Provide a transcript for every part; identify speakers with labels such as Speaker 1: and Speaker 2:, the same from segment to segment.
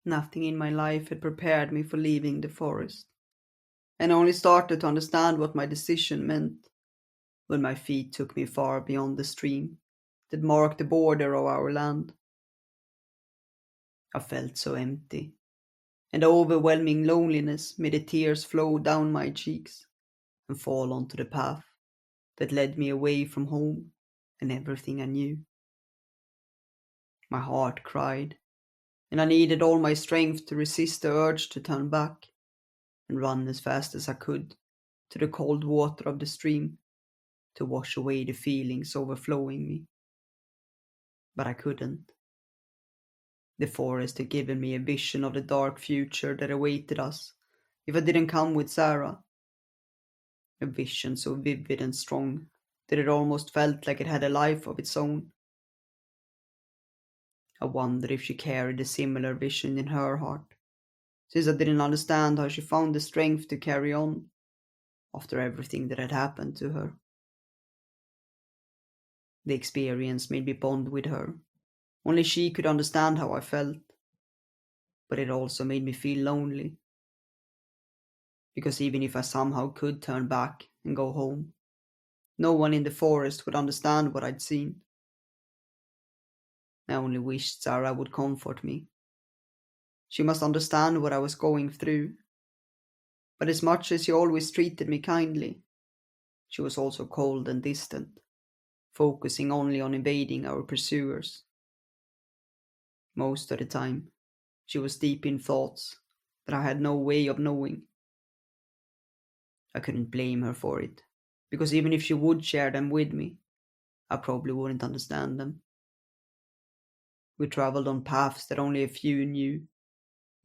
Speaker 1: Nothing in my life had prepared me for leaving the forest, and I only started to understand what my decision meant when my feet took me far beyond the stream that marked the border of our land. I felt so empty, and the overwhelming loneliness made the tears flow down my cheeks and fall onto the path that led me away from home and everything I knew. My heart cried, and I needed all my strength to resist the urge to turn back and run as fast as I could to the cold water of the stream to wash away the feelings overflowing me. But I couldn't. The forest had given me a vision of the dark future that awaited us if I didn't come with Sara. A vision so vivid and strong that it almost felt like it had a life of its own. I wondered if she carried a similar vision in her heart, since I didn't understand how she found the strength to carry on after everything that had happened to her. The experience made me bond with her. Only she could understand how I felt, but it also made me feel lonely, because even if I somehow could turn back and go home, no one in the forest would understand what I'd seen. I only wished Sarah would comfort me. She must understand what I was going through, but as much as she always treated me kindly, she was also cold and distant, focusing only on evading our pursuers. Most of the time, she was deep in thoughts that I had no way of knowing. I couldn't blame her for it, because even if she would share them with me, I probably wouldn't understand them. We traveled on paths that only a few knew,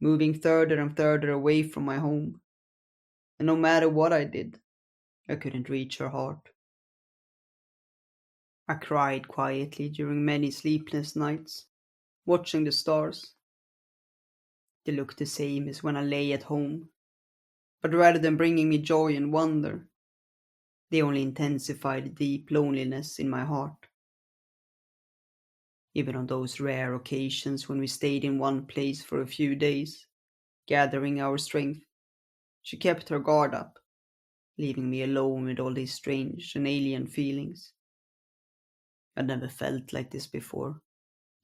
Speaker 1: moving further and further away from my home, and no matter what I did, I couldn't reach her heart. I cried quietly during many sleepless nights, watching the stars. They looked the same as when I lay at home, but rather than bringing me joy and wonder, they only intensified the deep loneliness in my heart. Even on those rare occasions when we stayed in one place for a few days, gathering our strength, she kept her guard up, leaving me alone with all these strange and alien feelings. I'd never felt like this before,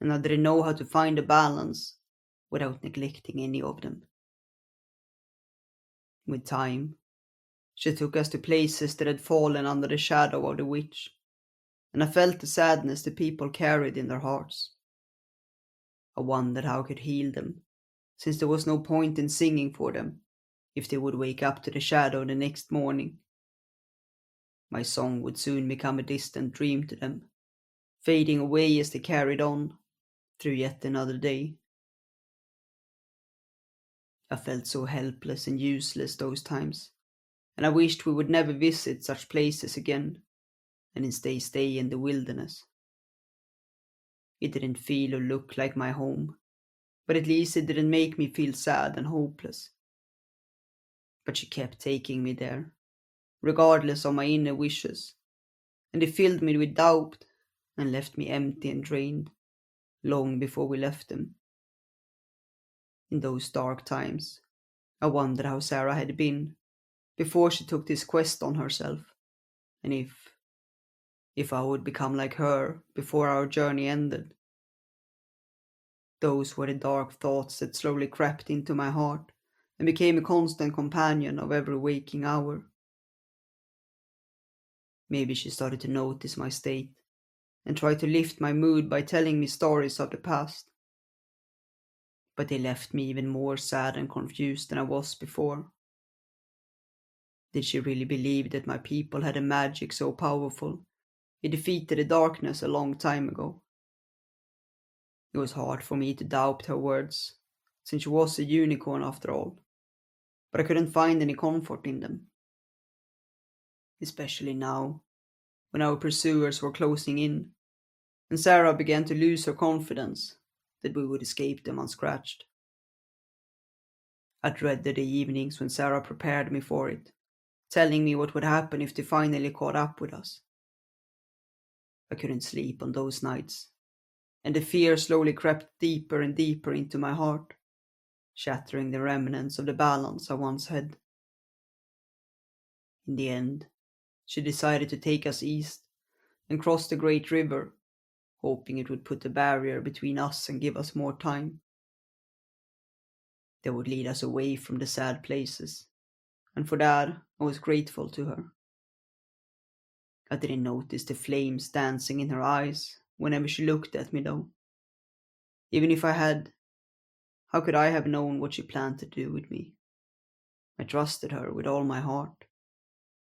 Speaker 1: and I didn't know how to find a balance without neglecting any of them. With time, she took us to places that had fallen under the shadow of the witch, and I felt the sadness the people carried in their hearts. I wondered how I could heal them, since there was no point in singing for them if they would wake up to the shadow the next morning. My song would soon become a distant dream to them, fading away as they carried on through yet another day. I felt so helpless and useless those times, and I wished we would never visit such places again and instead stay in the wilderness. It didn't feel or look like my home, but at least it didn't make me feel sad and hopeless. But she kept taking me there, regardless of my inner wishes, and it filled me with doubt and left me empty and drained long before we left them. In those dark times, I wondered how Sarah had been before she took this quest on herself, and if I would become like her before our journey ended. Those were the dark thoughts that slowly crept into my heart and became a constant companion of every waking hour. Maybe she started to notice my state and tried to lift my mood by telling me stories of the past. But they left me even more sad and confused than I was before. Did she really believe that my people had a magic so powerful it defeated the darkness a long time ago? It was hard for me to doubt her words, since she was a unicorn after all, but I couldn't find any comfort in them. Especially now, when our pursuers were closing in, and Sarah began to lose her confidence that we would escape them unscratched. I dreaded the evenings when Sarah prepared me for it, telling me what would happen if they finally caught up with us. I couldn't sleep on those nights, and the fear slowly crept deeper and deeper into my heart. shattering the remnants of the balance I once had. In the end, she decided to take us east and cross the great river, hoping it would put a barrier between us and give us more time. That would lead us away from the sad places, and for that I was grateful to her. I didn't notice the flames dancing in her eyes whenever she looked at me, though. Even if I had, how could I have known what she planned to do with me? I trusted her with all my heart.